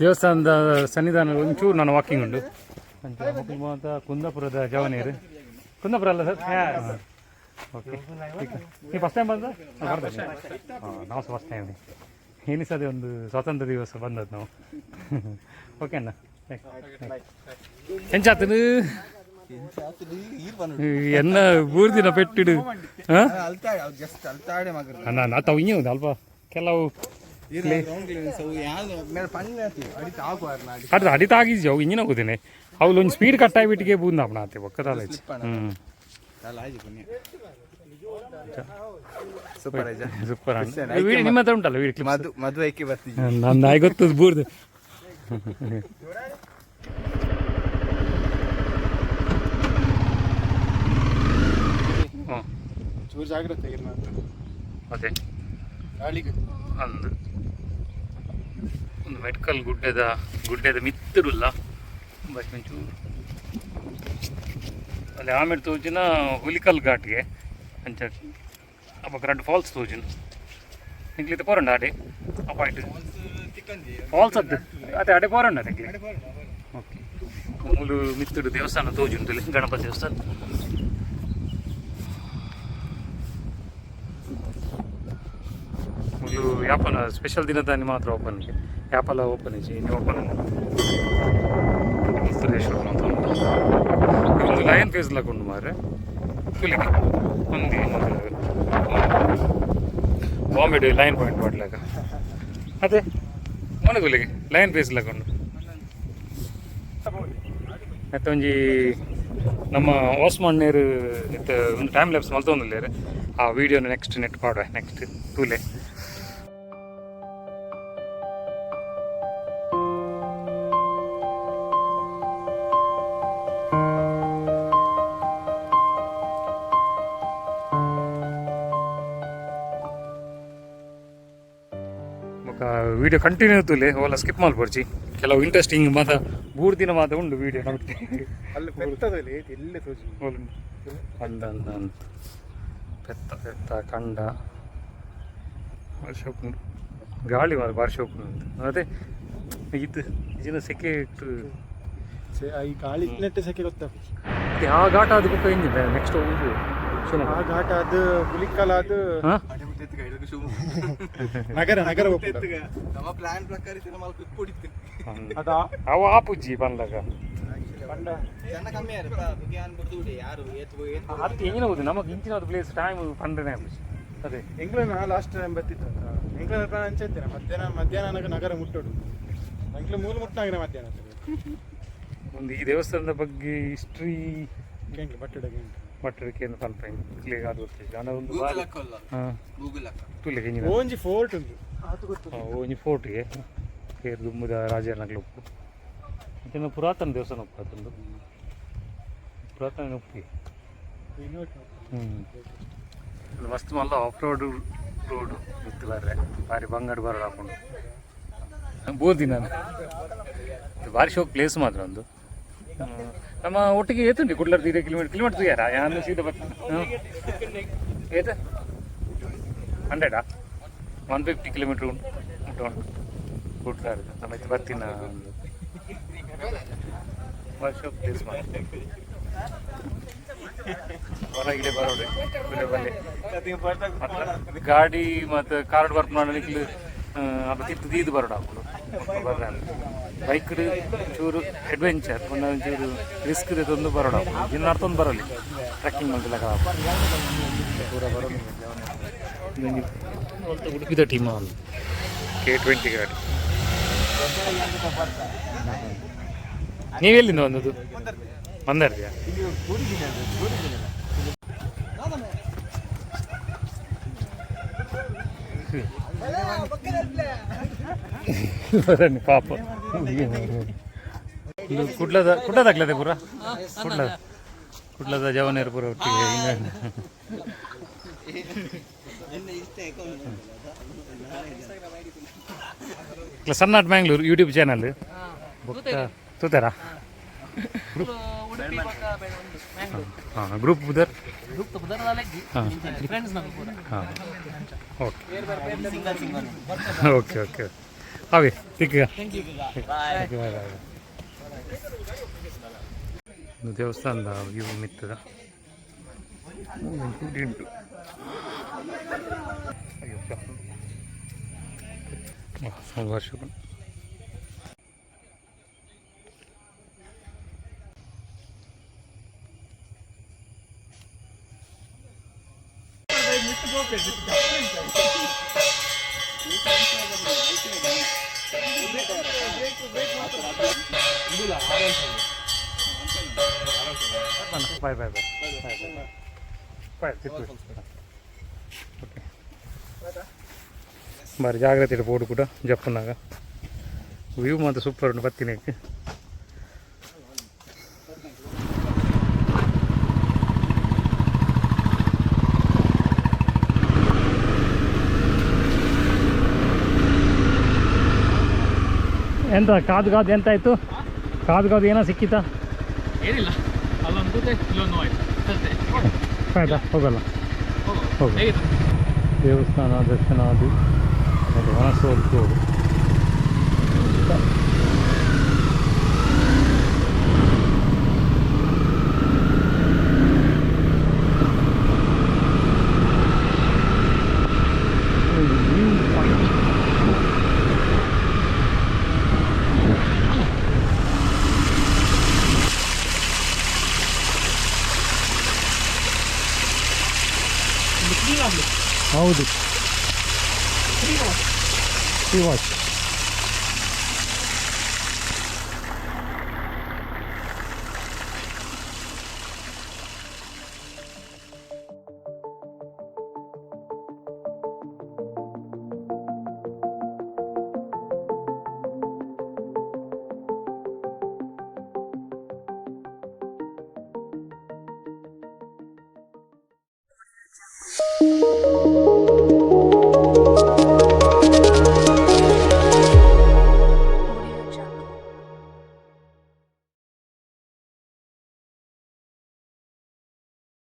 ದೇವಸ್ಥಾನದ ಸನ್ನಿಧಾನ ಒಂಚೂರು ನಾನು ವಾಕಿಂಗ್ ಉಂಟು ಅಂತ ಕುಂದಾಪುರದ ಜವನೀರು ಕುಂದಾಪುರ ಅಲ್ಲ ಸರ್ ಓಕೆ ನೀವು ಫಸ್ಟ್ ಟೈಮ್ ಬಂದ ನಾವು ಫಸ್ಟ್ ಟೈಮ್ ಏನಿಸದೆ ಒಂದು ಸ್ವಾತಂತ್ರ್ಯ ದಿವಸ ಬಂದದ್ದು ನಾವು ಓಕೆ ಅಣ್ಣ ಎಂಚಾತನು ಎನ್ನ ಬೂರ್ದಿನ ಪೆಟ್ಟಿಡು ನಾ ತಾವು ಹಿಂಗೆ ಒಂದು ಅಲ್ಪ ಕೆಲವು ಅದು ಅಡಿತ ಆಗಿದ್ಯಾ ಅವು ಹಿಂಗಿನ ಹೋಗುತ್ತೇನೆ ಅವ್ಲು ಒಂದು ಸ್ಪೀಡ್ ಕಟ್ ಆಗಿಬಿಟ್ಟಿಗೆ ಬೂಂದಪ್ಪಣ ಆತೆ ಒಕ್ಕದಲ್ಲ ಸೂಪರ್ ಸೂಪರ್ ನಿಮ್ಮ ಹತ್ರ ಉಂಟಲ್ಲ ವೀಡಿಯೋ ಮದುವೆಗೆ ಬರ್ತೀವಿ ನನ್ನ ಆಗಿ ಗೊತ್ತದು ಬೂರ್ದು ಚೂರು ಜಾಗ್ರತೆ ಅದೇ ಒಂದು ಮೆಟ್ಕಲ್ ಗುಡ್ಡೆದ ಮಿತ್ತರುಲ್ಲ ಬಸ್ ಒಂಚೂರು ಅಲ್ಲಿ ಆಮೇಲೆ ತೋಜಿನ ಹುಲಿಕಲ್ ಘಾಟ್ಗೆ ಅಂಚ ಅಪ್ಪ ಎರಡು ಫಾಲ್ಸ್ ತೋಜಿನ ನಿಂಗ್ಲಿತ್ತು ಪೋರಂಡ ಅಡೆ ಅಪಾಯಿಂಟ್ ಫಾಲ್ಸ್ ಅದ್ದು ಅದೇ ಅಡೆ ಪೋರಂಡ ನಿಂಗ್ಲಿ ಓಕೆ ಮೂಲು ಮಿತ್ತರು ದೇವಸ್ಥಾನ ತೋಜುಂಟು ಗಣಪತಿ ದೇವಸ್ಥಾನ ಮೂಲು ಯಾಪನ ಸ್ಪೆಷಲ್ ದಿನದ ಮಾತ್ರ ಓಪನ್ಗೆ ಯಾಪಲ್ಲ ಓಪನ್ ಇಚ್ಚಿ ನೀವು ಓಪನ್ ಸುರೇಶ್ವರ ಮಾತ್ರ ಒಂದು ಲಯನ್ ಫೇಸ್ ಕೊಂಡು ಮಾರೆ ಹುಲಿಗೆ ಒಂದು ಬಾಂಬೆ ಲೈನ್ ಪಾಯಿಂಟ್ ಮಾಡ್ಲಾಗ ಅದೇ ಮನಗುಲಿಗೆ ಲೈನ್ ಫೇಸ್ ಕೊಂಡು ಮತ್ತೆ ಒಂಜಿ ನಮ್ಮ ಓಸ್ಮಣ್ಣೇರು ಒಂದು ಟೈಮ್ ಲ್ಯಾಬ್ಸ್ ಮಲ್ತೊಂದಿಲ್ಲೇರು ಆ ವಿಡಿಯೋನ ನೆಕ್ಸ್ಟ್ ನೆಟ್ ಪಾಡುವ ನೆಕ್ಸ್ಟ್ ತೂಲೆ ವಿಡಿಯೋ ಕಂಟಿನ್ಯೂ ತುಲೆ ಓಲ ಸ್ಕಿಪ್ ಮಾಡ್ಬರ್ಚಿ ಕೆಲವು ಇಂಟ್ರೆಸ್ಟಿಂಗ್ ಮಾತ 3 ದಿನ ಮಾತ ಉಂಡು ವಿಡಿಯೋ ನೋಡಿ ಪೆತ್ತ ಪೆತ್ತ ಕಂಡ ವರ್ಷ ಗಾಳಿ ಮಾತ್ರ ವರ್ಷ ಅದೇ ಇದು ಇದನ್ನ ಸೆಕೆ ಇಟ್ಟು ಈ ಗಾಳಿ ನೆಟ್ಟೆ ಸೆಕೆ ಗೊತ್ತ ಆ ಘಾಟ ಅದು ಬುಕ್ಕ ಹೆಂಗಿದೆ ನೆಕ್ಸ್ಟ್ ಹೋಗುದು ಆ ಘಾಟ ಅದು ಹುಲಿಕ್ಕಲ್ ಅದು ನಗರ ನಗರ ನಮ್ಮ ಪ್ಲಾನ್ ಪ್ರಕಾರ ಅವ ಆಪುಜ್ಜಿ ಬಂದಾಗ ಅದಕ್ಕೆ ಹೆಂಗಿನ ಹೋಗುದು ನಮಗೆ ಇಂಚಿನ ಪ್ಲೇಸ್ ಟೈಮ್ ಪಂಡ್ರೆ ಅದೇ ಎಂಗ್ಲನ್ನ ಲಾಸ್ಟ್ ಟೈಮ್ ಬರ್ತಿತ್ತು ಎಂಗ್ಲನ್ನ ಪ್ಲಾನ್ ಅಂಚೈತೇನೆ ಮಧ್ಯಾಹ್ನ ನಗರ ಮುಟ್ಟೋಡು ಎಂಗ್ಲ ಮೂಲ ಮುಟ್ಟಾಗಿನ ಮಧ್ಯಾಹ್ನ ಒಂದು ಈ ದೇವಸ್ಥಾನದ ಬಗ್ಗೆ ಹಿಸ್ಟ್ರಿ ಬಟ್ಟಡಕ್ಕೆ ಕ್ಲಿಯರ್ ಅದು ಒಂದು ಒಂಜಿ ಫೋರ್ಟ್ ಉಂಟು ಒಂಜಿ ಫೋರ್ಟ್ಗೆ ಕೇರ್ ದುಮ್ಮದ ರಾಜನಗ್ಲು ಉಪ್ಪು ಮತ್ತೆ ಪುರಾತನ ದೇವಸ್ಥಾನ ಉಪ್ಪು ಅದೊಂದು ಪುರಾತನ ಉಪ್ಪಿ ಮಸ್ತ್ ಮಲ್ಲ ಆಫ್ರೋಡ್ ರೋಡ್ ಇತ್ತು ಬರ್ರೆ ಭಾರಿ ಬಂಗಾಡು ಬರೋಡು ಹಾಕೊಂಡು ಬೋದಿ ನಾನು ಭಾರಿ ಶೋಕ್ ಪ್ಲೇಸ್ ಮಾತ್ರ ಒಂದು ನಮ್ಮ ಒಟ್ಟಿಗೆ ಏತುಂಟು ಕುಡ್ಲರ್ 3 ಕಿಲೋಮೀಟರ್ ತುಯ್ಯಾರ ಯಾನು ಸೀದಾ ಬರ್ತೀನಿ ಏತ 100 150 ಕಿಲೋಮೀಟರ್ ಉಂಟು ಕುಡ್ಲಾರ ನಮ್ಮ ಬರ್ತೀನ ಒಂದು ವರ್ಷ ಪ್ಲೇಸ್ ಮಾಡಿ ಹೊರಗಿಡೆ ಬರೋಡೆ ಗಾಡಿ ಮತ್ತು ಕಾರ್ ವರ್ಕ್ ಮಾಡಲಿಕ್ಕೆ ಅದು ತಿತ್ತು ದೀದು ಬರೋಡು ಹಾಕೊಂಡು ಬರ್ರ ಬೈಕ್ ಚೂರು ಅಡ್ವೆಂಚರ್ ಒಂಚೂರು ರಿಸ್ಕ್ ಇದೊಂದು ಬರೋಣ ಇನ್ನು ಅರ್ಥೊಂದು ಬರೋಲ್ಲ ಟ್ರೆಕ್ಕಿಂಗ್ ಮಾಡಿಲ್ಲ ಪೂರ ಬರೋಲ್ಲ ಉಡುಪಿದ ಟೀಮ್ ಒಂದು K20 ಗಾಡಿ ನೀವೆಲ್ಲಿಂದ ಬಂದದ್ದು ಬಂದರ್ದಿಯಾ ಪಾಪ ಕುಡ್ಲದಾಗ್ಲದೆ ಪೂರ ಕುಡ್ಲದ ಜವನೇರು ಪೂರ ಒಟ್ಟಿಗೆ SUNART Mangalore ಯೂಟ್ಯೂಬ್ ಚಾನಲ್ ತೂತಾರ ಹಾಂ ಗ್ರೂಪ್ ಉದರ್ ಹಾಂ ಓಕೆ ಓಕೆ ಓಕೆ ಅವೇ ತಿಕ್ಕ ದೇವಸ್ಥಾನದ ವ್ಯೂ ಮಿತ್ತದ ಉಂಟು ವರ್ಷ ಬಾಯ್ ಬಾಯ್ ಬಾಯ್ ಬಾಯ್ ತಿತ್ತು ಓಕೆ ಬಾರಿ ಜಾಗ್ರತೆ ಇಟ್ಟು ಪೋಡು ಕೂಡ ಜಪ್ಪನಾಗ ವ್ಯೂ ಮಾತ್ರ ಸೂಪರ್ ಉಂಟು ಬರ್ತೀನಿ ಎಂತ ಕಾದು ಕಾದು ಎಂತ ಆಯಿತು ಕಾದು ಕಾದು ಏನೋ ಸಿಕ್ಕಿತಾ ಏನಿಲ್ಲ ಅಲ್ಲೊಂದು ಕೂತೆ ಇಲ್ಲೊಂದು ಆಯ್ತು ಆಯ್ತಾ ಹೋಗಲ್ಲ ಹೋಗು ದೇವಸ್ಥಾನ ದರ್ಶನ ಅದು ಮತ್ತು ವನಸೋಲ್ ರೋಡು ಹೌದು ಫ್ರೀ ವಾಚ್